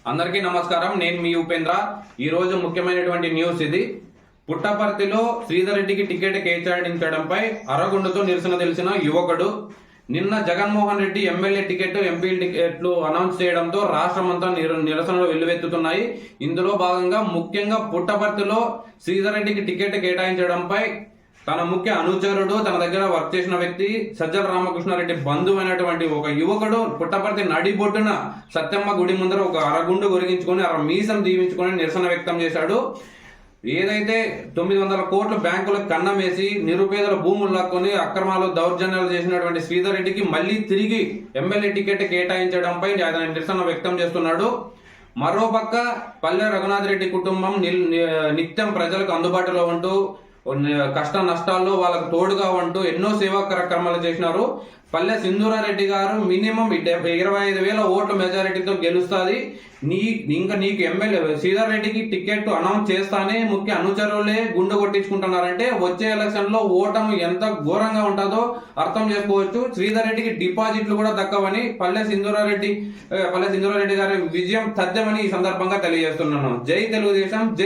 అందరికీ నమస్కారం. నేను మీ ఉపేంద్ర. ఈ రోజు ముఖ్యమైనటువంటి న్యూస్ ఇది. పుట్టపర్తిలో శ్రీధర్ రెడ్డికి టికెట్ కేటాయించడంపై అరగుండుతో నిరసన తెలిసిన యువకుడు నిన్న Jaganmohan Reddy MLA ticket, MP టికెట్లు అనౌన్స్ చేయడంతో రాష్ట్రమంతా నిరసనలు వెల్లువెత్తుతున్నాయి. ఇందులో భాగంగా ముఖ్యంగా పుట్టపర్తిలో శ్రీధర్ రెడ్డికి టికెట్ కేటాయించడంపై తన ముఖ్య అనుచరుడు, తన దగ్గర వర్క్ చేసిన వ్యక్తి, సజ్జల రామకృష్ణారెడ్డి బంధువు అయినటువంటి ఒక యువకుడు పుట్టపర్తి నడిబొడ్డున సత్యమ్మ గుడి ముందర ఒక అరగుండు గొరిగించుకొని మీసం దీవించుకొని నిరసన వ్యక్తం చేశాడు. ఏదైతే 900 కోట్లు బ్యాంకులకు కన్నమేసి నిరుపేదల భూములు లాక్కొని అక్రమాలు, దౌర్జన్యాలు చేసినటువంటి శ్రీధర్ రెడ్డికి మళ్లీ తిరిగి ఎమ్మెల్యే టికెట్ కేటాయించడంపై ఆయన నిరసన వ్యక్తం చేస్తున్నాడు. మరోపక్క పల్లె రఘునాథ్ రెడ్డి కుటుంబం నిత్యం ప్రజలకు అందుబాటులో ఉంటూ కష్ట నష్టాల్లో వాళ్ళకు తోడుగా ఉంటూ ఎన్నో సేవా కార్యక్రమాలు చేసినారు. పల్లె సింధూరారెడ్డి గారు మినిమం 25,000 ఓట్ల మెజారిటీతో గెలుస్తుంది. నీకు ఎమ్మెల్యే శ్రీధర్ రెడ్డికి టికెట్ అనౌన్స్ చేస్తానే ముఖ్య అనుచరులే గుండు కొట్టించుకుంటున్నారంటే వచ్చే ఎలక్షన్ లో ఓటమి ఎంత ఘోరంగా ఉంటుందో అర్థం చేసుకోవచ్చు. శ్రీధర్ రెడ్డికి డిపాజిట్లు కూడా దక్కవని పల్లె సింధూరారెడ్డి గారి విజయం తథ్యమని ఈ సందర్భంగా తెలియజేస్తున్నాను. జై తెలుగుదేశం, జై